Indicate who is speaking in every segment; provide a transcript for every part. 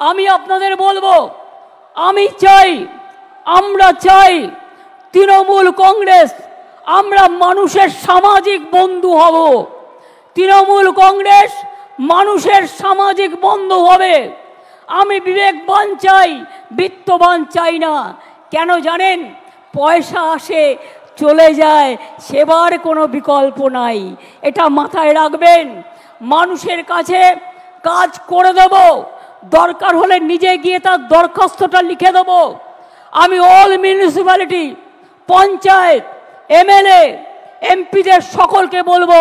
Speaker 1: আমি আপনাদের বলবো, আমি চাই, আমরা চাই তৃণমূল কংগ্রেস আমরা মানুষের সামাজিক বন্ধু হব। তৃণমূল কংগ্রেস মানুষের সামাজিক বন্ধু হবে। আমি বিবেকবান চাই, বিত্তবান চাই না। কেন জানেন? পয়সা আসে চলে যায়, সেবার কোনো বিকল্প নাই। এটা মাথায় রাখবেন। মানুষের কাছে কাজ করে দেব, দরকার হলে নিজে গিয়ে তার দরখাস্তটা লিখে দেব। আমি অল মিউনিসিপ্যালিটি, পঞ্চায়েত, এমএলএ, এমপিদের সকলকে বলবো,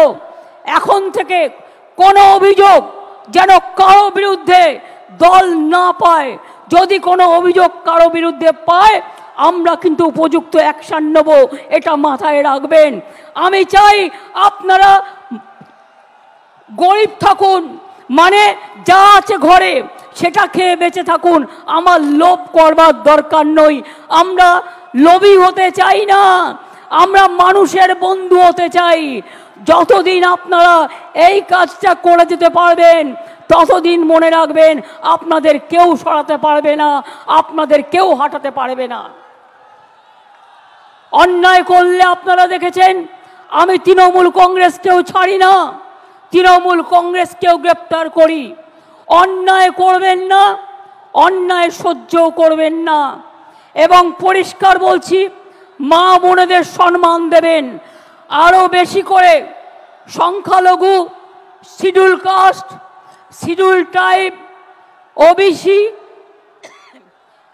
Speaker 1: এখন থেকে কোনো অভিযোগ যেন কারো বিরুদ্ধে দল না পায়। যদি কোনো অভিযোগ কারো বিরুদ্ধে পায়, আমরা কিন্তু উপযুক্ত অ্যাকশন নেব, এটা মাথায় রাখবেন। আমি চাই আপনারা গরিব থাকুন, মানে যা আছে ঘরে সেটা খেয়ে বেঁচে থাকুন। আমার লোভ করবার দরকার নই। আমরা লোভী হতে চাই না, আমরা মানুষের বন্ধু হতে চাই। যতদিন আপনারা এই কাজটা করে যেতে পারবেন, ততদিন মনে রাখবেন আপনাদের কেউ সরাতে পারবে না, আপনাদের কেউ হাঁটাতে পারবে না। অন্যায় করলে আপনারা দেখেছেন, আমি তৃণমূল কংগ্রেসকেও ছাড়ি না, তৃণমূল কংগ্রেসকেও গ্রেপ্তার করি। অন্যায় করবেন না, অন্যায় সহ্যও করবেন না। এবং পরিষ্কার বলছি, মা বোনেদের সম্মান দেবেন। আরও বেশি করে সংখ্যালঘু, scheduled caste, scheduled tribe, OBC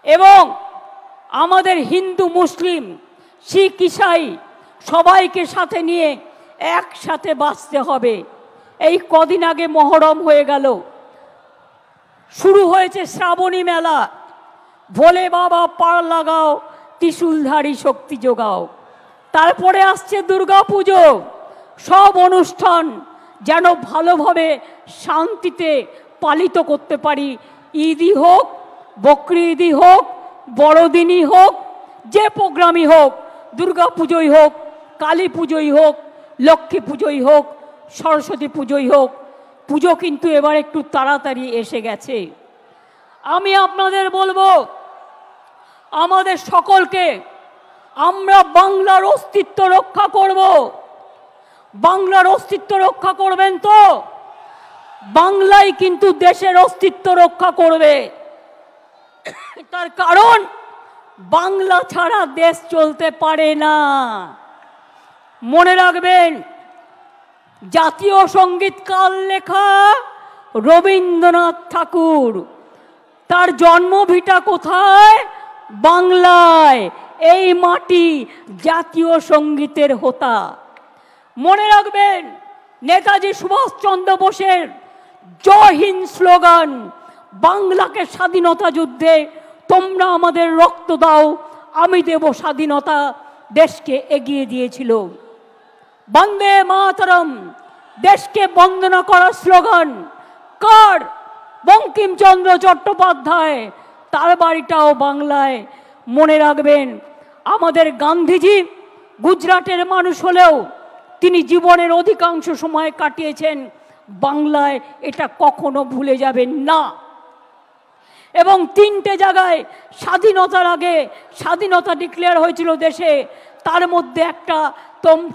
Speaker 1: এবং আমাদের হিন্দু, মুসলিম, শিখ, ইসাই সবাইকে সাথে নিয়ে একসাথে বাঁচতে হবে। এই কদিন আগে মহরম হয়ে গেল, শুরু হয়েছে শ্রাবণী মেলা। ভোলে বাবা পার লাগাও, ত্রিশূলধারী শক্তি যোগাও। তারপরে আসছে দুর্গা পুজো। সব অনুষ্ঠান যেন ভালোভাবে শান্তিতে পালিত করতে পারি। ঈদই হোক, বকরি ঈদই হোক, বড়দিনই হোক, যে প্রোগ্রামই হোক, দুর্গা পুজোই হোক, কালী পুজোই হোক, লক্ষ্মী পুজোই হোক, সরস্বতী পুজোই হোক, পুজো কিন্তু এবার একটু তাড়াতাড়ি এসে গেছে। আমি আপনাদের বলবো, আমাদের সকলকে, আমরা বাংলার অস্তিত্ব রক্ষা করব। বাংলার অস্তিত্ব রক্ষা করবেন তো? বাংলাই কিন্তু দেশের অস্তিত্ব রক্ষা করবে। তার কারণ বাংলা ছাড়া দেশ চলতে পারে না। মনে রাখবেন, জাতীয় সঙ্গীত কার লেখা? রবীন্দ্রনাথ ঠাকুর। তার জন্মভিটা কোথায়? বাংলায়। এই মাটি জাতীয় সঙ্গীতের হোতা। মনে রাখবেন, নেতাজি সুভাষচন্দ্র বোসের জয় হিন্দ স্লোগান বাংলাকে স্বাধীনতা যুদ্ধে তোমরা আমাদের রক্ত দাও, আমি দেব স্বাধীনতা, দেশকে এগিয়ে দিয়েছিল। বন্দে মাতরম দেশকে বন্দনা করার স্লোগান কার? বঙ্কিমচন্দ্র চট্টোপাধ্যায়। তার বাড়িটাও বাংলায়। মনে রাখবেন, আমাদের গান্ধীজি গুজরাটের মানুষ হলেও তিনি জীবনের অধিকাংশ সময় কাটিয়েছেন বাংলায়। এটা কখনো ভুলে যাবেন না। এবং 3টে জায়গায় স্বাধীনতার আগে স্বাধীনতা ডিক্লেয়ার হয়েছিল দেশে। তার মধ্যে একটা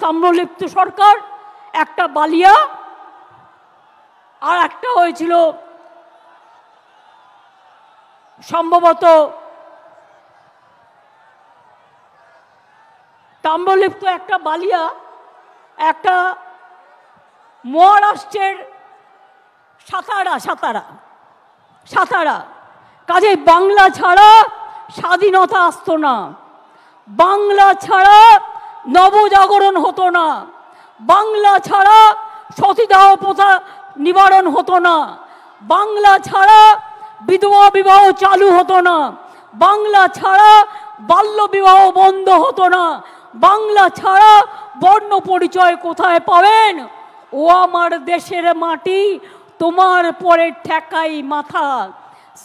Speaker 1: তাম্রলিপ্ত সরকার, একটা বালিয়া, আর একটা হয়েছিল সম্ভবত তাম্রলিপ্ত, একটা বালিয়া, একটা মহারাষ্ট্রের সাতারা। কাজে বাংলা ছাড়া স্বাধীনতা আসতো না, বাংলা ছাড়া নবজাগরণ হতো না, বাংলা ছাড়া সতীদাহ প্রথা নিবারণ হতো না, বাংলা ছাড়া বিধবা বিবাহ চালু হতো না, বাংলা ছাড়া বাল্য বিবাহ বন্ধ হতো না, বাংলা ছাড়া বর্ণ পরিচয় কোথায় পাবেন? ও আমার দেশের মাটি, তোমার পরে ঠেকাই মাথা।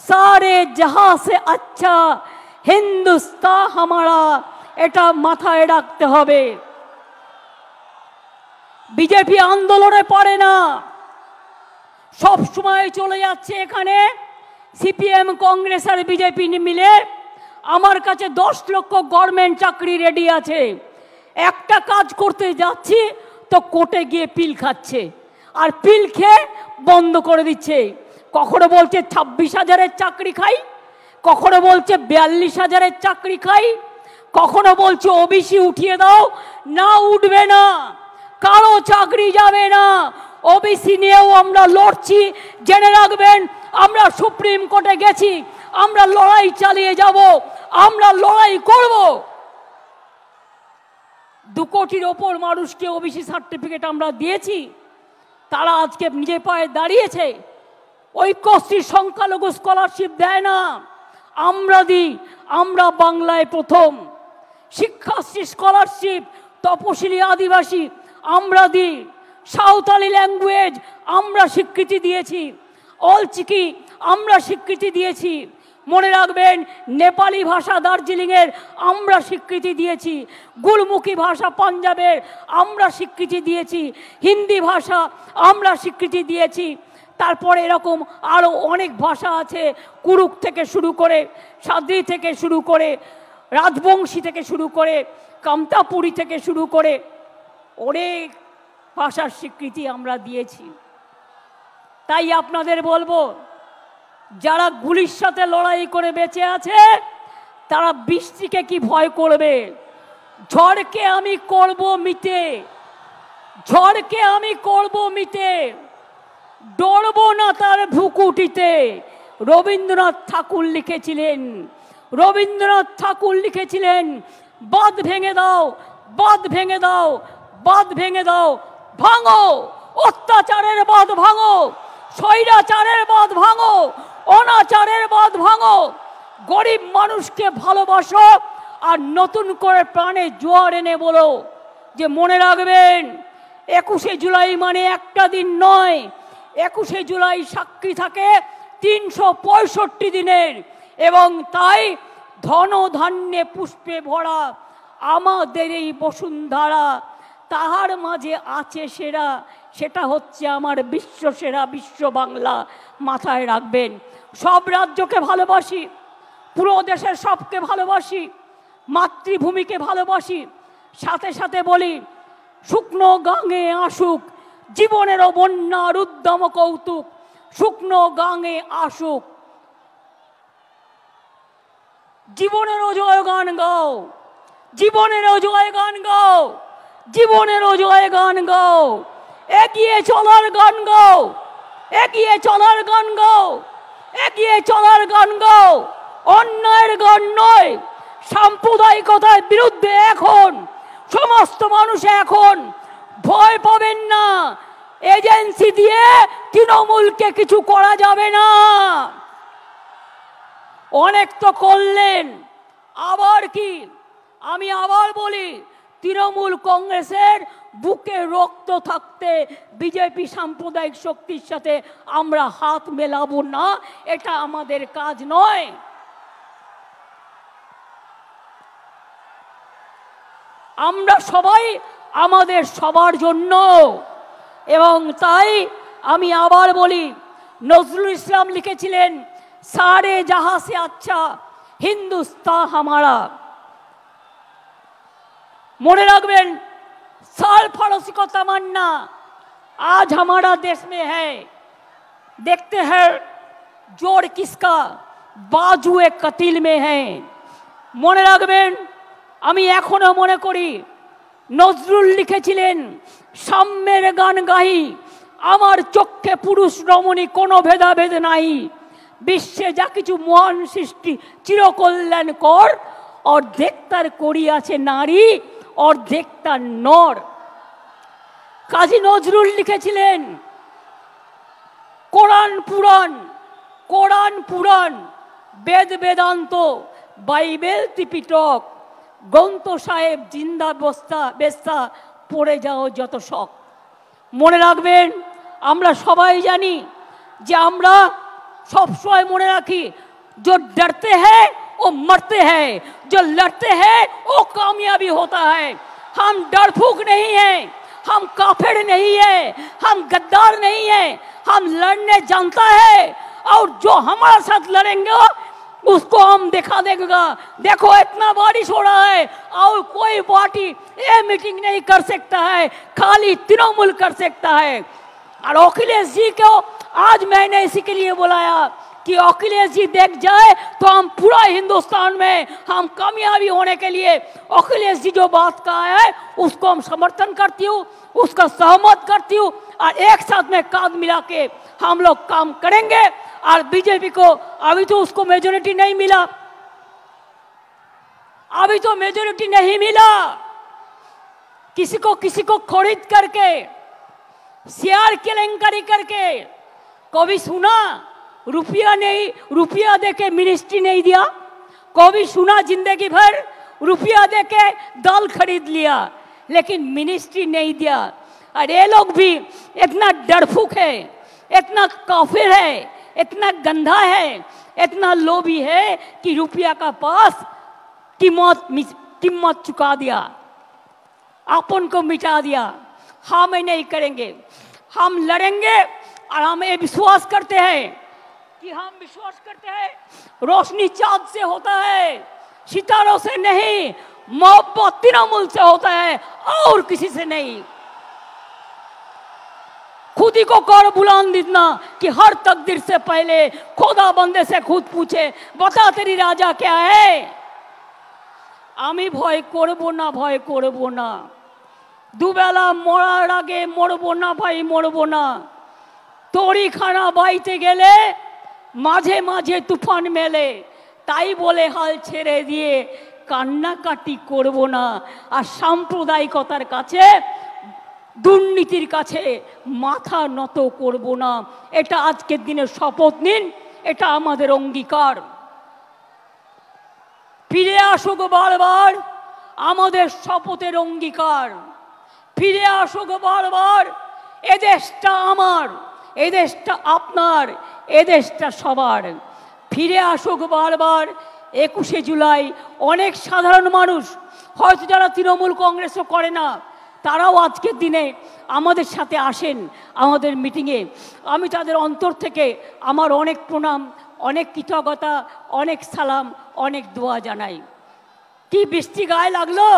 Speaker 1: সারে জাহাঁ সে আচ্ছা হিন্দুস্তান হামারা, এটা মাথায় রাখতে হবে। বিজেপি আন্দোলনে পারে না, সব সময় চলে যাচ্ছে এখানে সিপিএম, কংগ্রেস আর বিজেপি মিলে আমার কাছে 10 লক্ষ গভর্নমেন্ট চাকরি রেডি আছে। একটা কাজ করতে যাচ্ছি তো কোর্টে গিয়ে পিল খাচ্ছে, আর পিল খেয়ে বন্ধ করে দিচ্ছে। কখনো বলছে 26,000-এর চাকরি খাই, কখনো বলছে 42,000-এর চাকরি খাই, কখনো বলছে ওবিসি উঠিয়ে দাও। না, উঠবে না, কারো চাকরি যাবে না। ওবিসি নিয়েও আমরা লড়ছি, জেনে রাখবেন। আমরা সুপ্রিম কোর্টে গেছি, আমরা লড়াই চালিয়ে যাব, আমরা লড়াই করব। 2 কোটির ওপর মানুষকে ওবিসি সার্টিফিকেট আমরা দিয়েছি, তারা আজকে নিজে পায়ে দাঁড়িয়েছে। ঐক্যশ্রী সংখ্যালঘু স্কলারশিপ দেয় না, আমরা দিই। আমরা বাংলায় প্রথম। শিক্ষাশ্রী স্কলারশিপ তপশিলি আদিবাসী আমরা দিই। সাঁওতালি ল্যাঙ্গুয়েজ আমরা স্বীকৃতি দিয়েছি। অলচিকি আমরা স্বীকৃতি দিয়েছি। মনে রাখবেন, নেপালি ভাষা দার্জিলিংয়ের আমরা স্বীকৃতি দিয়েছি। গুরমুখী ভাষা পাঞ্জাবের আমরা স্বীকৃতি দিয়েছি। হিন্দি ভাষা আমরা স্বীকৃতি দিয়েছি। তারপরে এরকম আরও অনেক ভাষা আছে, কুরুক থেকে শুরু করে, সাদ্রি থেকে শুরু করে, রাজবংশী থেকে শুরু করে, কামতাপুরী থেকে শুরু করে অনেক ভাষার স্বীকৃতি আমরা দিয়েছি। তাই আপনাদের বলবো, যারা গুলির সাথে লড়াই করে বেঁচে আছে তারা বৃষ্টিকে কি ভয় করবে? ঝড়কে আমি করব মিটে, ঝড়কে আমি করব মিটে, ডরবো না তার ভুকুটিতে। রবীন্দ্রনাথ ঠাকুর লিখেছিলেন, রবীন্দ্রনাথ ঠাকুর লিখেছিলেন, বাঁধ ভেঙে দাও, বাঁধ ভেঙে দাও, বাঁধ ভেঙে দাও, ভাঙো অত্যাচারের বাঁধ, ভাঙো স্বৈরাচারের বাঁধ, ভাঙো অনাচারের বাঁধ, ভাঙো। গরিব মানুষকে ভালোবাসো আর নতুন করে প্রাণে জোয়ার এনে বলো যে মনে রাখবেন 21শে জুলাই মানে একটা দিন নয়। 21শে জুলাই সাক্ষী থাকে 365 দিনের, এবং তাই ধন ধান্যে পুষ্পে ভরা আমাদের এই বসুন্ধরা, তাহার মাঝে আছে সেরা, সেটা হচ্ছে আমার বিশ্ব সেরা বিশ্ব বাংলা। মাথায় রাখবেন, সব রাজ্যকে ভালোবাসি, পুরো দেশের সবকে ভালোবাসি, মাতৃভূমিকে ভালোবাসি। সাথে সাথে বলি, শুকনো গাঙে আসুক জীবনেরও বন্যার উদ্যম কৌতুক, শুকনো গাঙে আসুক জীবনেরও জয়গান গাও, জীবনেরও জয়গান গাও, জীবনেরও জয়গান গাও। এগিয়ে চলার গান গাও, এগিয়ে চলার গান গাও, এগিয়ে চলার গান গাও। অন্যায়ের গান নয়, সাম্প্রদায়িকতার বিরুদ্ধে এখন সমস্ত মানুষ এখন ভয় পাবেন না। এজেন্সি দিয়ে তৃণমূলকে কিছু করা যাবে না। অনেক তো করলেন, আবার কি? আমি আবার বলি, তৃণমূল কংগ্রেসের বুকে রক্ত থাকতে বিজেপি সাম্প্রদায়িক শক্তির সাথে আমরা হাত মেলাবো না, এটা আমাদের কাজ নয়। আমরা সবাই আমাদের সবার জন্য, এবং তাই আমি আবার বলি, নজরুল ইসলাম লিখেছিলেন, সারে জাহাঁ সে আচ্ছা হিন্দুস্তান হামারা। মনে রাখবেন, साल फारसी को तमन्ना आज हमारा देश में है। देखते हैं जोड़ किसका बाजुए कतिल में है। মনে রাখবেন, আমি এখনো মনে করি নজরুল লিখেছিলেন, সাম্যের গান গাই আমার চোখে পুরুষ রমণী কোনো ভেদাভেদ নাই। বিশ্বে যা কিছু মহান সৃষ্টি চিরকল্যাণ কর, অর্ধেক তার করিয়াছে নারী, অর্ধেক তার নর। কাজী নজরুল লিখেছিলেন, কোরআন পুরাণ, কোরআন পুরাণ, বেদ বেদান্ত, বাইবেল ত্রিপিটক, গ্রন্থ সাহেব জিন্দা বস্তা বেস্তা, পড়ে যাও যত শখ। মনে রাখবেন, আমরা সবাই জানি যে আমরা সবসময় মনে রাখি, जो डरते हैं वो मरते हैं, जो लड़ते हैं वो कामयाबी होता है। हम डरफूक नहीं हैं, हम काफिर नहीं हैं, हम गद्दार नहीं हैं, हम लड़ने जानता है। और जो हमारे साथ लड़ेंगे उसको हम दिखा देगा। देखो इतना बारिश हो रहा है और कोई पार्टी ये मीटिंग नहीं कर सकता है, खाली तृणमूल कर सकता है। और अखिलेश जी को आज मैंने इसी के लिए बुलाया कि अखिलेश जी देख जाए तो हम पूरा हिंदुस्तान में हम कामयाबी होने के लिए अखिलेश जी जो बात कहा है उसको हम समर्थन करती हूँ, उसका सहमत करती हूँ और एक साथ में कांध मिला के हम लोग काम करेंगे। और बीजेपी को अभी तो उसको मेजोरिटी नहीं मिला, अभी तो मेजोरिटी नहीं मिला, किसी को खरीद करके शेयर केलेंकारी करके कभी सुना रुपया नहीं, रुपया देके मिनिस्ट्री नहीं दिया, कभी सुना जिंदगी भर रुपया देके दाल खरीद लिया लेकिन मिनिस्ट्री नहीं दिया। और ये लोग भी इतना डरफुक है, इतना काफिर है, इतना गंदा है, इतना लोभी है कि रुपया का पास कीमत चुका दिया, अपन को मिटा दिया। हम नहीं करेंगे, हम लड़ेंगे और हम ये विश्वास करते हैं रोशनी चांद से होता है, सितारों से नहीं, मोहब्बत तृणमूल से होता है और किसी से नहीं। खुद ही को कर बुलंद देना कि हर तकदीर से पहले खुदा बंदे से खुद पूछे बता तेरी राजा क्या है। आमी भय करबो ना, भय करबो ना, दुबेला मरार आगे मरबो ना भाई, मरबो ना। तोड़ी खाना बाईते गेले माझे माझे तुफान मेले, ताई बोले हाल छेड़े दिए कान्नाकाटी करबो ना। और साम्प्रदायिकतार काछे दुर्नीतिर काछे माथा নত करबो ना। এটা আজকের দিনে শপথ নিন, এটা আমাদের অঙ্গীকার। ফিরে আসুক বারবার আমাদের শপথের অঙ্গীকার, ফিরে আসুক বারবার এ দেশটা আমার, এ দেশটা আপনার, এ দেশটা সবার। ফিরে আসুক বারবার 21শে জুলাই। অনেক সাধারণ মানুষ হয়তো যারা তৃণমূল কংগ্রেসও করে না তারাও আজকের দিনে আমাদের সাথে আসেন আমাদের মিটিংয়ে। আমি তাদের অন্তর থেকে আমার অনেক প্রণাম, অনেক কৃতজ্ঞতা, অনেক সালাম, অনেক দোয়া জানাই। কি বৃষ্টি গায়ে লাগলো?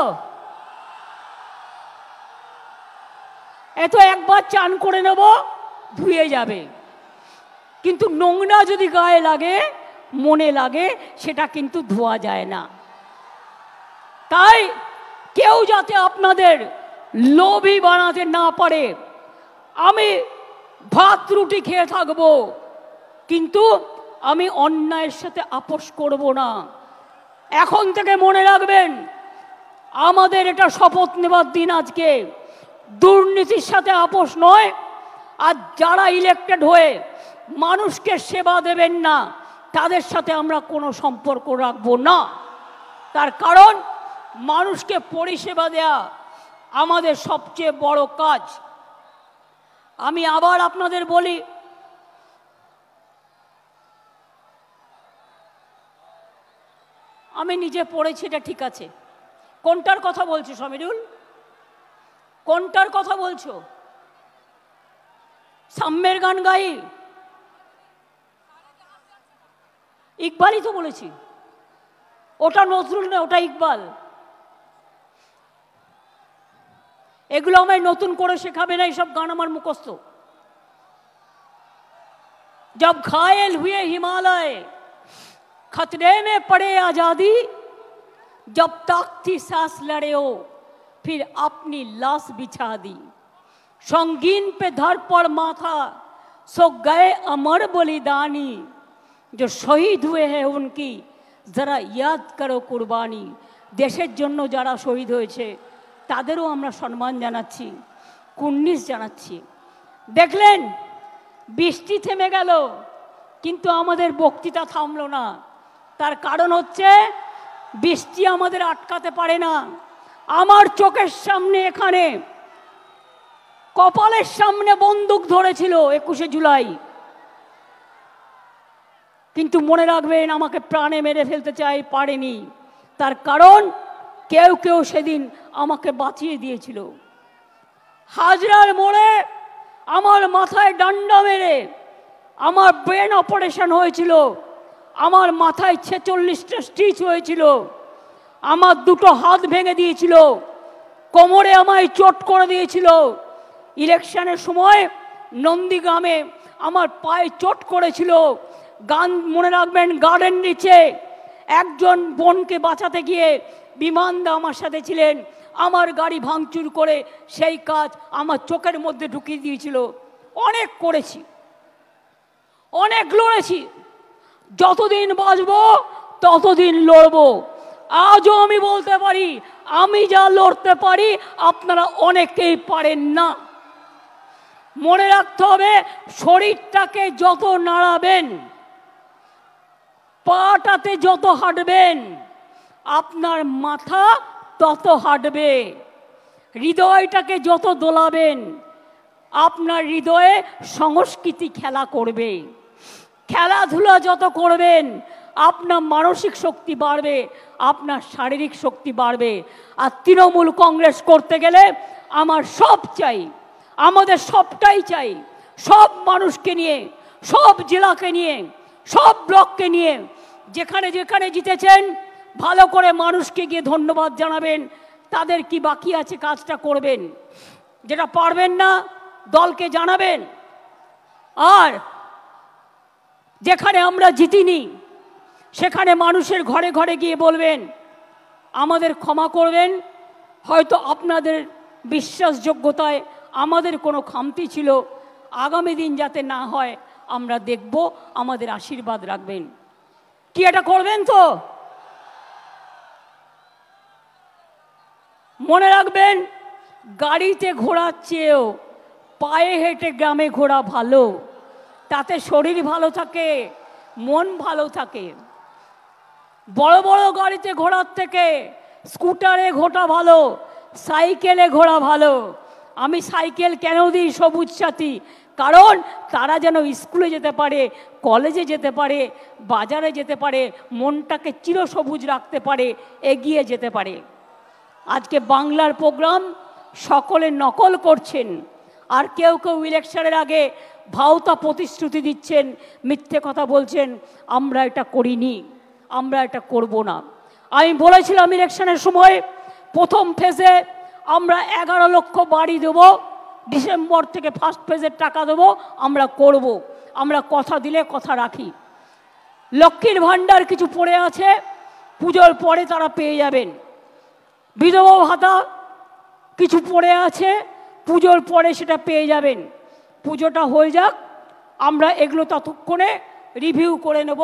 Speaker 1: এত একবার চান করে নেব ধুয়ে যাবে, কিন্তু নোংরা যদি গায়ে লাগে মনে লাগে সেটা কিন্তু ধোয়া যায় না। তাই কেউ যাতে আপনাদের লোভী বানাতে না পারে। আমি ভাত রুটি খেয়ে থাকবো কিন্তু আমি অন্যায়ের সাথে আপোষ করব না। এখন থেকে মনে রাখবেন আমাদের এটা শপথ নেবার দিন আজকে। দুর্নীতির সাথে আপোষ নয়। আর যারা ইলেক্টেড হয়ে মানুষকে সেবা দেবেন না তাদের সাথে আমরা কোনো সম্পর্ক রাখবো না। তার কারণ মানুষকে পরিষেবা দেয়া আমাদের সবচেয়ে বড় কাজ। আমি আবার আপনাদের বলি, আমি নিজে পড়েছি এটা ঠিক আছে। কোনটার কথা বলছো সমীরুল? কোনটার কথা বলছো? সাম্যের গান গাই? ইকবালই তো বলেছি। ওটা নজরুল না, ওটা ইকবাল। এগুলো আমায় নতুন করে শেখাবে না, এইসব গান আমার মুখস্থ। जब घायल हुए हिमालय खतरे में पड़े आजादी, जब तक थी सांस लड़े हो फिर अपनी लाश बिछा दी, संगीन पे धर पड़ माथा सो गए अमर बलिदानी, जो शहीद हुए हैं उनकी जरा याद करो कुर्बानी। देशेर जन्य যারা শহীদ হয়েছে তাদেরও আমরা সম্মান জানাচ্ছি, কুর্নিশ জানাচ্ছি। দেখলেন বৃষ্টি থেমে গেল কিন্তু আমাদের বক্তৃতা থামলো না। তার কারণ হচ্ছে বৃষ্টি আমাদের আটকাতে পারে না। আমার চোখের সামনে এখানে কপালের সামনে বন্দুক ধরেছিল 21শে জুলাই, কিন্তু মনে রাখবেন আমাকে প্রাণে মেরে ফেলতে চাই, পারেনি। তার কারণ কেউ কেউ সেদিন আমাকে বাঁচিয়ে দিয়েছিল। হাজরার মোড়ে আমার মাথায় ডান্ডা মেরে আমার ব্রেন অপারেশন হয়েছিল, আমার মাথায় 46টা স্টিচ হয়েছিল, আমার দুটো হাত ভেঙে দিয়েছিল, কোমরে আমায় চোট করে দিয়েছিল। ইলেকশনের সময় নন্দীগ্রামে আমার পায়ে চোট করেছিল। গান মনে রাখবেন, গার্ডেন নিচে একজন বোনকে বাঁচাতে গিয়ে বিমানদা আমার সাথে ছিলেন, আমার গাড়ি ভাঙচুর করে সেই কাজ আমার চোখের মধ্যে ঢুকিয়ে দিয়েছিল। অনেক করেছি, অনেক লড়েছি, যতদিন বাঁচব ততদিন লড়ব। আজও আমি বলতে পারি, আমি যা লড়তে পারি আপনারা অনেকেই পারেন না। মনে রাখতে হবে, শরীরটাকে যত নাড়াবেন, পাটাতে যত হাঁটবেন, আপনার মাথা তত হাঁটবে। হৃদয়টাকে যত দোলাবেন, আপনার হৃদয়ে সংস্কৃতি খেলা করবে। খেলাধুলা যত করবেন, আপনার মানসিক শক্তি বাড়বে, আপনার শারীরিক শক্তি বাড়বে। আর তৃণমূল কংগ্রেস করতে গেলে আমার সব চাই, আমাদের সবটাই চাই। সব মানুষকে নিয়ে, সব জেলাকে নিয়ে, সব ব্লককে নিয়ে, যেখানে যেখানে জিতেছেন ভালো করে মানুষকে গিয়ে ধন্যবাদ জানাবেন। তাদের কি বাকি আছে কাজটা করবেন, যেটা পারবেন না দলকে জানাবেন। আর যেখানে আমরা জিতিনি সেখানে মানুষের ঘরে ঘরে গিয়ে বলবেন আমাদের ক্ষমা করবেন, হয়তো আপনাদের বিশ্বাসযোগ্যতায় আমাদের কোনো খামতি ছিল, আগামী দিন যাতে না হয় আমরা দেখব, আমাদের আশীর্বাদ রাখবেন। কি এটা করবেন তো? মনে রাখবেন, গাড়িতে ঘোরার চেয়েও পায়ে হেঁটে গ্রামে ঘোরা ভালো। তাতে শরীর ভালো থাকে, মন ভালো থাকে। বড় বড় গাড়িতে ঘোরার থেকে স্কুটারে ঘোরা ভালো, সাইকেলে ঘোরা ভালো। আমি সাইকেল কেন দিই সবুজ সাথী? কারণ তারা যেন স্কুলে যেতে পারে, কলেজে যেতে পারে, বাজারে যেতে পারে, মনটাকে চিরসবুজ রাখতে পারে, এগিয়ে যেতে পারে। আজকে বাংলার প্রোগ্রাম সকলে নকল করছেন, আর কেউ কেউ ইলেকশনের আগে ভাওতা প্রতিশ্রুতি দিচ্ছেন, মিথ্যে কথা বলছেন, আমরা এটা করিনি, আমরা এটা করব না। আমি বলেছিলাম ইলেকশনের সময় প্রথম ফেজে আমরা 11 লক্ষ বাড়ি দেব, ডিসেম্বর থেকে ফার্স্ট ফেজের টাকা দেবো, আমরা করব। আমরা কথা দিলে কথা রাখি। লক্ষ্মীর ভাণ্ডার কিছু পড়ে আছে, পুজোর পরে তারা পেয়ে যাবেন। বিধবা ভাতা কিছু পড়ে আছে, পুজোর পরে সেটা পেয়ে যাবেন। পুজোটা হয়ে যাক, আমরা এগুলো ততক্ষণে রিভিউ করে নেব,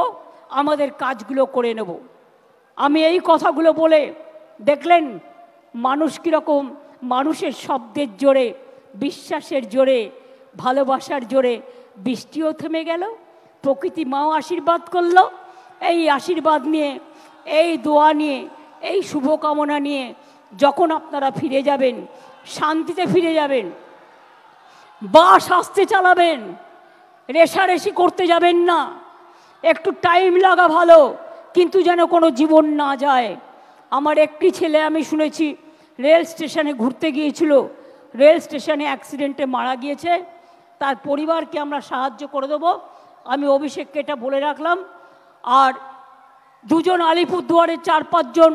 Speaker 1: আমাদের কাজগুলো করে নেব। আমি এই কথাগুলো বলে দেখলেন মানুষ কীরকম, মানুষের শব্দের জোরে, বিশ্বাসের জোরে, ভালোবাসার জোরে বৃষ্টিও থেমে গেল, প্রকৃতি মাও আশীর্বাদ করল। এই আশীর্বাদ নিয়ে, এই দোয়া নিয়ে, এই শুভকামনা নিয়ে যখন আপনারা ফিরে যাবেন, শান্তিতে ফিরে যাবেন, বাস আস্তে চালাবেন, রেশারেশি করতে যাবেন না। একটু টাইম লাগা ভালো, কিন্তু যেন কোনো জীবন না যায়। আমার একটি ছেলে আমি শুনেছি রেল স্টেশনে ঘুরতে গিয়েছিল, রেল স্টেশনে অ্যাক্সিডেন্টে মারা গিয়েছে। তার পরিবারকে আমরা সাহায্য করে দেবো, আমি অভিষেককে এটা বলে রাখলাম। আর দুজন আলিপুরদুয়ারের 4-5 জন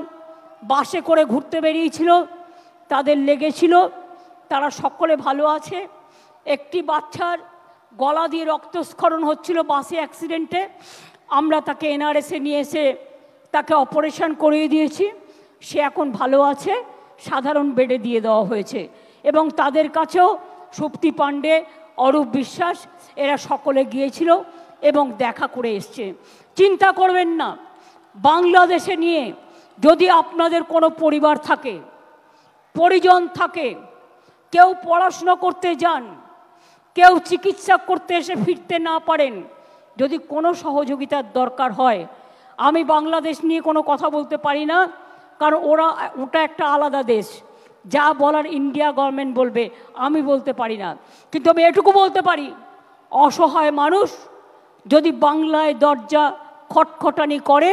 Speaker 1: বাসে করে ঘুরতে বেরিয়েছিল, তাদের লেগেছিল, তারা সকলে ভালো আছে। একটি বাচ্চার গলা দিয়ে রক্তস্খলন হচ্ছিল বাসে অ্যাক্সিডেন্টে, আমরা তাকে এনআরএসে নিয়ে এসে তাকে অপারেশন করিয়ে দিয়েছি, সে এখন ভালো আছে, সাধারণ বেডে দিয়ে দেওয়া হয়েছে। এবং তাদের কাছেও সুপ্তি পাণ্ডে, অরূপ বিশ্বাস এরা সকলে গিয়েছিল এবং দেখা করে এসছে। চিন্তা করবেন না, বাংলাদেশে নিয়ে যদি আপনাদের কোনো পরিবার থাকে, পরিজন থাকে, কেউ পড়াশোনা করতে যান, কেউ চিকিৎসা করতে এসে ফিরতে না পারেন, যদি কোনো সহযোগিতার দরকার হয়, আমি বাংলাদেশ নিয়ে কোনো কথা বলতে পারি না, কারণ ওটা একটা আলাদা দেশ, যা বলার ইন্ডিয়া গভর্নমেন্ট বলবে, আমি বলতে পারি না। কিন্তু আমি এটুকু বলতে পারি, অসহায় মানুষ যদি বাংলায় দরজা খটখটানি করে,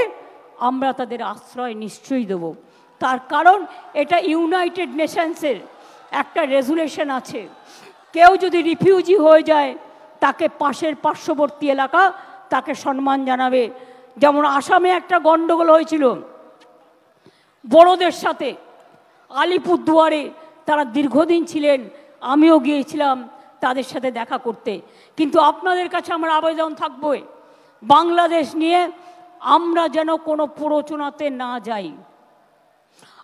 Speaker 1: আমরা তাদের আশ্রয় নিশ্চয়ই দেব। তার কারণ এটা ইউনাইটেড নেশনসের একটা রেজুলেশন আছে, কেউ যদি রিফিউজি হয়ে যায় তাকে পাশের পার্শ্ববর্তী এলাকা তাকে সম্মান জানাবে। যেমন আসামে একটা গণ্ডগোল হয়েছিল বড়দের সাথে, আলিপুরদুয়ারে তারা দীর্ঘদিন ছিলেন, আমিও গিয়েছিলাম তাদের সাথে দেখা করতে। কিন্তু আপনাদের কাছে আমার আবেদন থাকবে, বাংলাদেশ নিয়ে আমরা যেন কোনো প্ররোচনাতে না যাই,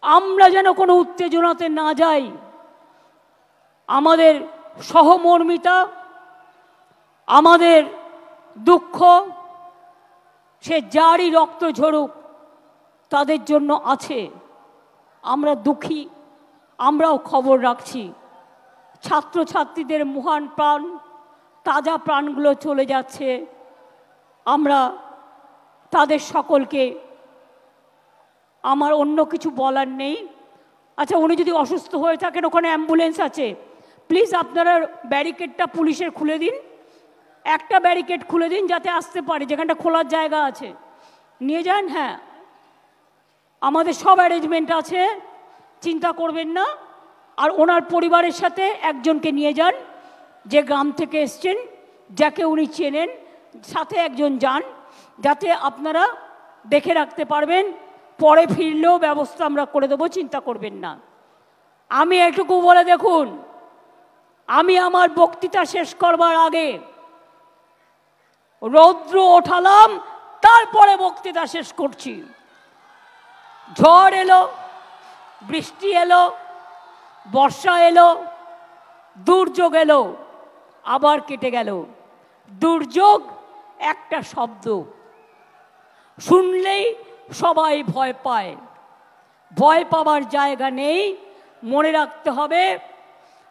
Speaker 1: আমরা যেন কোনো উত্তেজনাতে না যাই। আমাদের সহমর্মিতা, আমাদের দুঃখ, সে যারই রক্ত ঝরুক তাদের জন্য আছে। আমরা দুঃখী, আমরাও খবর রাখছি। ছাত্রছাত্রীদের মহান প্রাণ, তাজা প্রাণগুলো চলে যাচ্ছে। আমরা তাদের সকলকে, আমার অন্য কিছু বলার নেই। আচ্ছা, উনি যদি অসুস্থ হয়ে থাকেন, ওখানে অ্যাম্বুলেন্স আছে, প্লিজ আপনারা ব্যারিকেডটা পুলিশের খুলে দিন, একটা ব্যারিকেড খুলে দিন যাতে আসতে পারে, যেখানটা খোলার জায়গা আছে নিয়ে যান। হ্যাঁ, আমাদের সব অ্যারেঞ্জমেন্ট আছে, চিন্তা করবেন না। আর ওনার পরিবারের সাথে একজনকে নিয়ে যান, যে গ্রাম থেকে এসছেন, যাকে উনি চেনেন, সাথে একজন যান, যাতে আপনারা দেখে রাখতে পারবেন। পরে ফিরলেও ব্যবস্থা আমরা করে দেবো, চিন্তা করবেন না। আমি এটুকু বলে দেখুন, আমি আমার বক্তৃতা শেষ করবার আগে রৌদ্র ওঠালাম, তারপরে বক্তৃতা শেষ করছি। ঝড় এলো, বৃষ্টি এলো, বর্ষা এলো, দুর্যোগ এলো, আবার কেটে গেল। দুর্যোগ একটা শব্দ, শুনলেই সবাই ভয় পায়। ভয় পাবার জায়গা নেই, মনে রাখতে হবে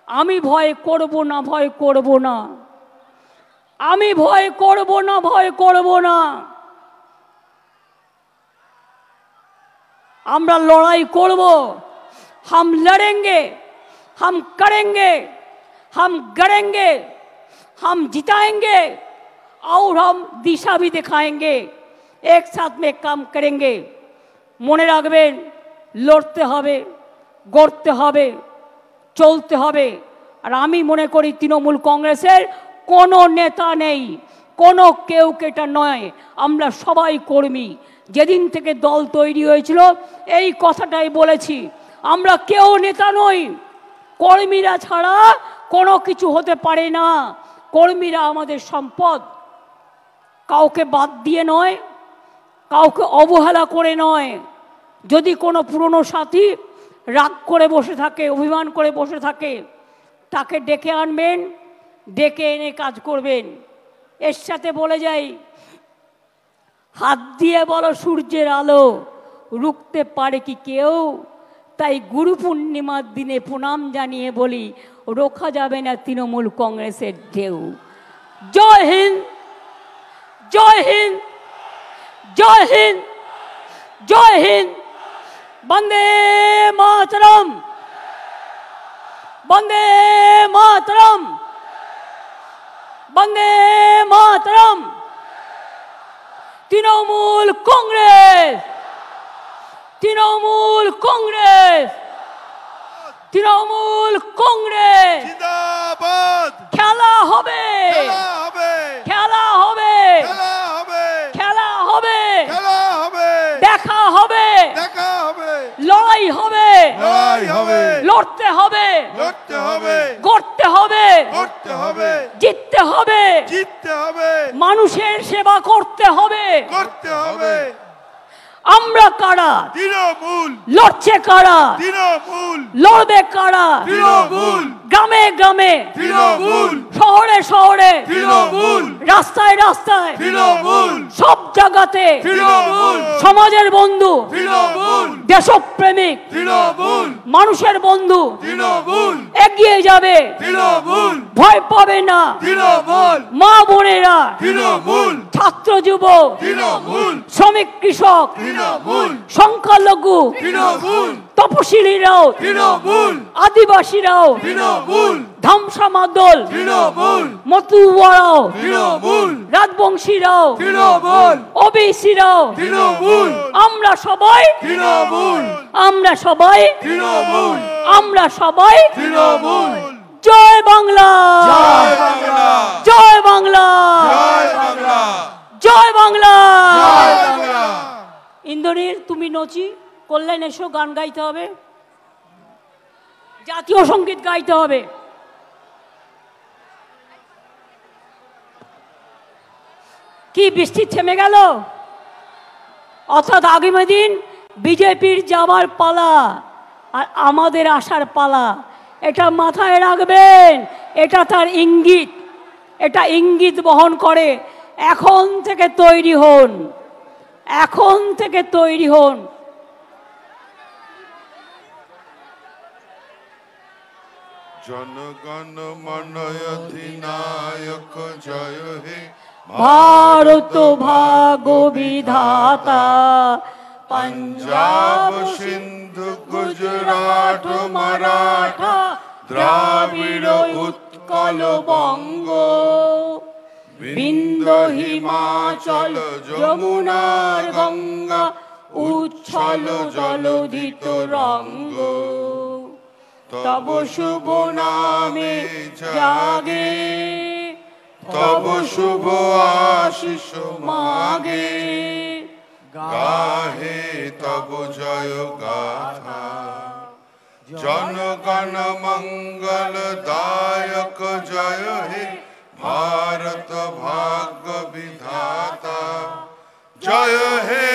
Speaker 1: আমি ভয় করব না, ভয় করব না, আমি ভয় করব না, ভয় করব না। আমরা লড়াই করব, हम लड़ेंगे, हम करेंगे, हम गड़ेंगे, हम जिताएंगे और हम दिशा भी दिखाएंगे, एक साथ में काम करेंगे। মনে রাখবেন, লড়তে হবে, গড়তে হবে, চলতে হবে। আর আমি মনে করি তৃণমূল কংগ্রেসের কোনো নেতা নেই, কোনো কেউ কেটা নয়, আমরা সবাই কর্মী। যেদিন থেকে দল তৈরি হয়েছিল এই কথাটাই বলেছি, আমরা কেউ নেতা নই, কর্মীরা ছাড়া কোনো কিছু হতে পারে না। কর্মীরা আমাদের সম্পদ, কাউকে বাদ দিয়ে নয়, কাউকে অবহেলা করে নয়। যদি কোনো পুরনো সাথী রাগ করে বসে থাকে, অভিমান করে বসে থাকে, তাকে ডেকে আনবেন, ডেকে এনে কাজ করবেন। এর সাথে বলে যাই, হাত দিয়ে বলো সূর্যের আলো রুখতে পারে কি কেউ? তাই গুরু পূর্ণিমার দিনে প্রণাম জানিয়ে বলি, রোখা যাবে না তৃণমূল কংগ্রেসের ঢেউ। জয় হিন্দ, জয় হিন্দ, জয় হিন্দ, জয় হিন্দ। বন্দে মাতরম, বন্দে মাতরম, বন্দে মাতরম। তৃণমূল কংগ্রেস, তৃণমূল কংগ্রেস, তৃণমূল কংগ্রেস
Speaker 2: জিন্দাবাদ।
Speaker 1: খেলা হবে,
Speaker 2: খেলা হবে,
Speaker 1: খেলা হবে,
Speaker 2: খেলা হবে,
Speaker 1: খেলা হবে,
Speaker 2: খেলা হবে,
Speaker 1: দেখা হবে,
Speaker 2: দেখা হবে,
Speaker 1: লড়াই হবে,
Speaker 2: লড়াই হবে,
Speaker 1: লড়তে হবে,
Speaker 2: লড়তে হবে,
Speaker 1: গড়তে হবে,
Speaker 2: করতে হবে,
Speaker 1: জিততে হবে,
Speaker 2: জিততে হবে,
Speaker 1: মানুষের সেবা করতে হবে।
Speaker 2: করতে হবে।
Speaker 1: আমরা কারা?
Speaker 2: তৃণমূল।
Speaker 1: লড়ছে কারা?
Speaker 2: তৃণমূল।
Speaker 1: লড়বে কারা?
Speaker 2: তৃণমূল।
Speaker 1: গ্রামে গ্রামে,
Speaker 2: তৃণমূল।
Speaker 1: শহরে শহরে,
Speaker 2: তৃণমূল।
Speaker 1: রাস্তায় রাস্তায়,
Speaker 2: তৃণমূল।
Speaker 1: সব জায়গাতে
Speaker 2: তৃণমূল।
Speaker 1: সমাজের বন্ধু,
Speaker 2: তৃণমূল।
Speaker 1: দেশপ্রেমিক,
Speaker 2: তৃণমূল।
Speaker 1: মানুষের বন্ধু
Speaker 2: তৃণমূল।
Speaker 1: এগিয়ে যাবে,
Speaker 2: তৃণমূল।
Speaker 1: ভয় পাবে না।
Speaker 2: তৃণমূল।
Speaker 1: মা বোনেরা,
Speaker 2: তৃণমূল।
Speaker 1: ছাত্র যুবক,
Speaker 2: তৃণমূল।
Speaker 1: শ্রমিক কৃষক,
Speaker 2: তৃণমূল।
Speaker 1: সংখ্যালঘু,
Speaker 2: তৃণমূল।
Speaker 1: তপশিলীরাও,
Speaker 2: তৃণমূল।
Speaker 1: আদিবাসীরাও,
Speaker 2: তৃণমূল।
Speaker 1: ধামসা মাদল,
Speaker 2: তৃণমূল।
Speaker 1: মতুয়ারাও,
Speaker 2: তৃণমূল।
Speaker 1: রাজবংশীরাও,
Speaker 2: তৃণমূল।
Speaker 1: ওবিসিরাও,
Speaker 2: তৃণমূল।
Speaker 1: আমরা সবাই,
Speaker 2: তৃণমূল।
Speaker 1: আমরা সবাই,
Speaker 2: তৃণমূল।
Speaker 1: আমরা সবাই
Speaker 2: তৃণমূল।
Speaker 1: জয় বাংলা,
Speaker 2: জয় বাংলা,
Speaker 1: জয় বাংলা,
Speaker 2: জয় বাংলা,
Speaker 1: জয় বাংলা,
Speaker 2: জয় বাংলা।
Speaker 1: ইন্দ্রনীল, তুমি নচি কল্যাণ এসো, গান গাইতে হবে, জাতীয় সঙ্গীত গাইতে হবে। কি বৃষ্টি থেমে গেল? অর্থাৎ আগামী দিন বিজেপির যাবার পালা আর আমাদের আসার পালা, এটা মাথায় রাখবেন। এটা তার ইঙ্গিত, এটা ইঙ্গিত বহন করে। এখন থেকে তৈরি হন, এখন থেকে তৈরি হন।
Speaker 2: জনগণ মন অধিনায়ক জয় হে,
Speaker 1: ভারত ভাগ্য বিধাতা,
Speaker 2: पंजाब सिंधु गुजरात मराठा द्राविड़ उत्कल बंग, বিন্দ হিমাচল যমুনার গঙ্গা উচ্ছল জলধিত রঙ্গ, তব শুভ নামে জাগে, তব শুভ আশিস মাগে, গাহে তব জয় গাথা, জনগণ মঙ্গল দায়ক জয় হে, भारत भाग्य विधाता जय हे,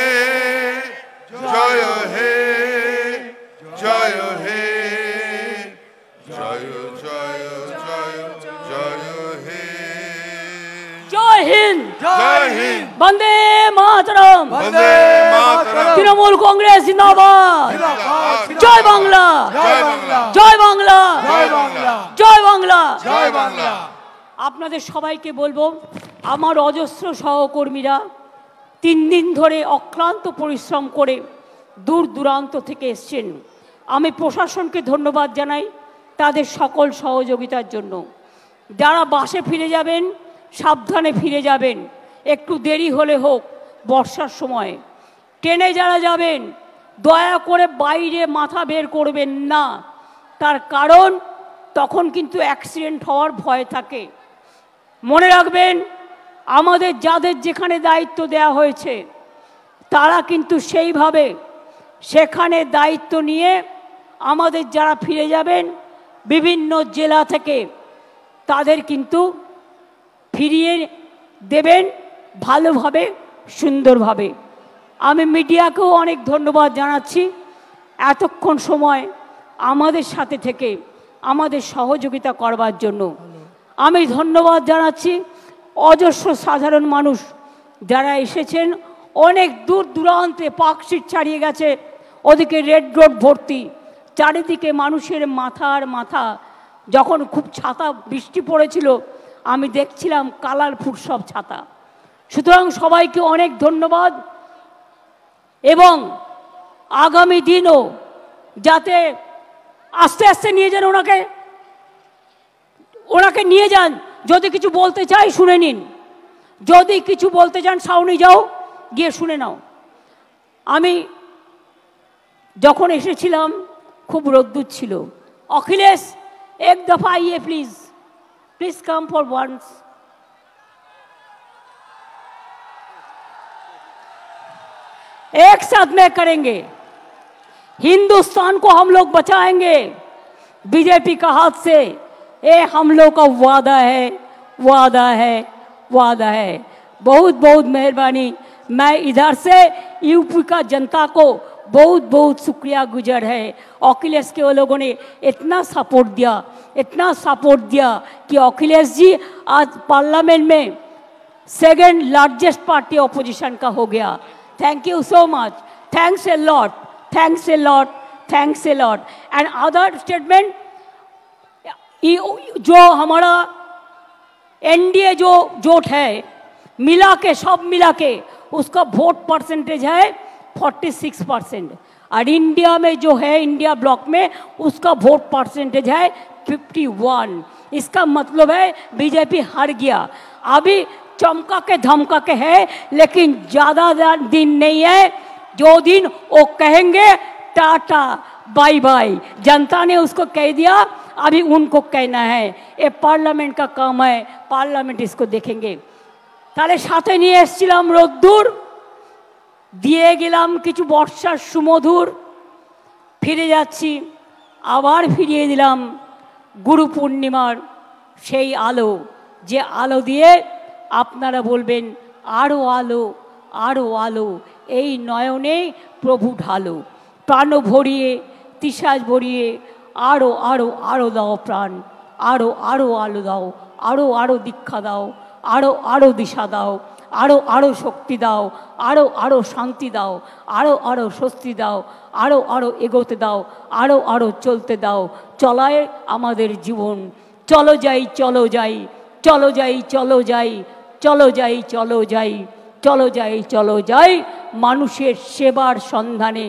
Speaker 2: जय हे, जय हे, जय जय जय जय हे।
Speaker 1: जय हिंद,
Speaker 2: जय हिंद,
Speaker 1: वंदे मातरम,
Speaker 2: वंदे मातरम,
Speaker 1: तृणमूल कांग्रेस जिंदाबाद, जय बांग्ला,
Speaker 2: जय बांग्ला,
Speaker 1: जय बांग्ला,
Speaker 2: जय बांग्ला,
Speaker 1: जय बांग्ला,
Speaker 2: जय बांग्ला।
Speaker 1: আপনাদের সবাইকে বলবো, আমার অজস্র সহকর্মীরা 3 দিন ধরে অক্লান্ত পরিশ্রম করে দূর দূরান্ত থেকে এসছেন। আমি প্রশাসনকে ধন্যবাদ জানাই তাদের সকল সহযোগিতার জন্য। যারা বাসে ফিরে যাবেন সাবধানে ফিরে যাবেন, একটু দেরি হলে হোক বর্ষার সময়। ট্রেনে যারা যাবেন দয়া করে বাইরে মাথা বের করবেন না, তার কারণ তখন কিন্তু অ্যাক্সিডেন্ট হওয়ার ভয় থাকে। মনে রাখবেন, আমাদের যাদের যেখানে দায়িত্ব দেওয়া হয়েছে তারা কিন্তু সেইভাবে সেখানে দায়িত্ব নিয়ে আমাদের যারা ফিরে যাবেন বিভিন্ন জেলা থেকে তাদের কিন্তু ফিরিয়ে দেবেন ভালোভাবে, সুন্দরভাবে। আমি মিডিয়াকেও অনেক ধন্যবাদ জানাচ্ছি এতক্ষণ সময় আমাদের সাথে থেকে আমাদের সহযোগিতা করবার জন্য। আমি ধন্যবাদ জানাচ্ছি অজস্র সাধারণ মানুষ যারা এসেছেন, অনেক দূর দূরান্তে, পার্কস্ট্রিট ছাড়িয়ে গেছে, ওদিকে রেড রোড ভর্তি, চারিদিকে মানুষের মাথার মাথা। যখন খুব ছাতা বৃষ্টি পড়েছিল আমি দেখছিলাম কালারফুল সব ছাতা। সুতরাং সবাইকে অনেক ধন্যবাদ, এবং আগামী দিনও যাতে আস্তে আস্তে নিয়ে যান, ওনাকে নিয়ে যান। যদি কিছু বলতে চাই শুনে নিন, যদি কিছু বলতে চান সাউনি যাও, গিয়ে শুনে নাও। আমি যখন এসেছিলাম খুব রোদ্দুর ছিল। অখিলেশ এক দফা আইয়ে please, please come for once. एक साथ में करेंगे, हिंदुस्तान को हम लोग बचाएंगे बीजेपी का हाथ से। ये हम लोग का वादा है, वादा है, वादा है। बहुत बहुत मेहरबानी। मैं इधर से यूपी का जनता को बहुत बहुत शुक्रिया गुजार है। अखिलेश के वो लोगों ने इतना सपोर्ट दिया, इतना सपोर्ट दिया कि अखिलेश जी आज पार्लियामेंट में 2nd लार्जेस्ट पार्टी ऑपोजिशन का हो गया। Thank you so much, thanks a lot, thanks a lot, thanks a lot. And other statement, जो हमारा एनडीए जो जोट है मिला के, सब मिला के उसका वोट परसेंटेज है 46%, और इंडिया में जो है इंडिया ब्लॉक में उसका वोट परसेंटेज है 51। इसका मतलब है बीजेपी हार गया। अभी चमका के धमका के है, लेकिन ज़्यादा दिन नहीं है जो दिन वो कहेंगे टाटा बाय बाय। जनता ने उसको कह दिया अभी उनको कहना है, ये पार्लियामेंट का काम है, पार्लियामेंट इसको देखेंगे। তাহলে সাথে নিয়ে এসেছিলাম রোদ্দুর, দিয়ে গেলাম কিছু বর্ষার সুমধুর, ফিরে যাচ্ছি, আবার ফিরিয়ে দিলাম গুরু পূর্ণিমার সেই আলো, যে আলো দিয়ে আপনারা বলবেন আরও আলো, আরও আলো, এই নয়নে প্রভু ঢালো, প্রাণ ভরিয়ে তিসাজ ভরিয়ে আরও আরও আরও দাও প্রাণ, আরও আরও আলো দাও, আরও আরও দীক্ষা দাও, আরও আরও দিশা দাও, আরও আরও শক্তি দাও, আরও আরও শান্তি দাও, আরও আরও স্বস্তি দাও, আরও আরও এগোতে দাও, আরও আরও চলতে দাও, চলায় আমাদের জীবন। চলো যাই চলো যাই, চলো যাই চলো যাই, চলো যাই চলো যাই, চলো যাই চলো যাই, মানুষের সেবার সন্ধানে,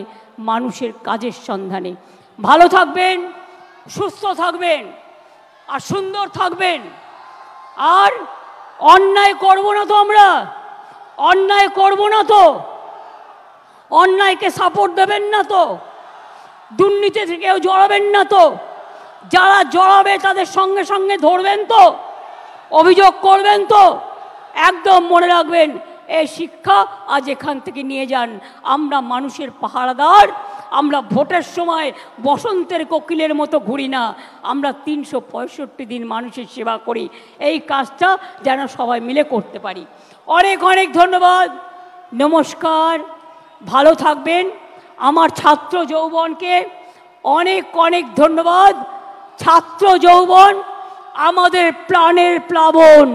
Speaker 1: মানুষের কাজের সন্ধানে। ভালো থাকবেন, সুস্থ থাকবেন, আর সুন্দর থাকবেন। আর অন্যায় করব না তো, আমরা অন্যায় করব না তো, অন্যায়কে সাপোর্ট দেবেন না তো, দুর্নীতিতে কেউ জড়াবেন না তো, যারা জড়াবে তাদের সঙ্গে সঙ্গে ধরবেন তো, অভিযোগ করবেন তো। একদম মনে রাখবেন, এই শিক্ষা আজ এখান থেকে নিয়ে যান। আমরা মানুষের পাহারাদার, আমরা ভোটের সময় বসন্তের কোকিলের মতো ঘুরি না, আমরা 365 দিন মানুষের সেবা করি। এই কাজটা যেন সবাই মিলে করতে পারি। অনেক অনেক ধন্যবাদ, নমস্কার, ভালো থাকবেন। আমার ছাত্র যৌবনকে অনেক অনেক ধন্যবাদ। ছাত্র যৌবন আমাদের প্রাণের প্লাবন,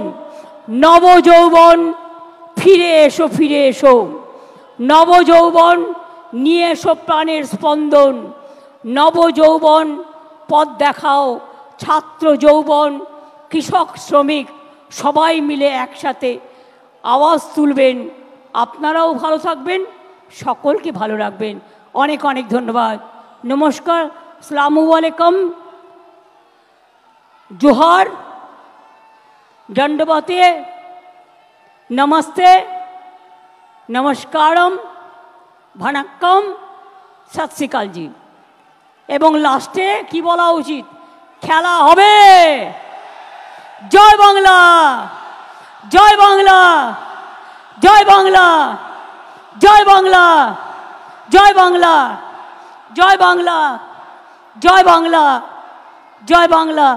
Speaker 1: নবযৌবন ফিরে এসো, ফিরে এসো, নবযৌবন নিয়ে এসো প্রাণের স্পন্দন, নবযৌবন পথ দেখাও। ছাত্র যৌবন, কৃষক, শ্রমিক সবাই মিলে একসাথে আওয়াজ তুলবেন। আপনারাও ভালো থাকবেন, সকলকে ভালো রাখবেন। অনেক অনেক ধন্যবাদ, নমস্কার, আসসালামু আলাইকুম, जोहार, दंडवते, नमस्ते, नमस्कारम, वणक्कम, सत श्री अकाल जी। एवं लास्टे कि बला उचित, खेला होबे। जय बांगला, जय बांगला, जय बांगला, जय बांगला, जय बांगला, जय बांगला, जय बांगला, जय बांगला।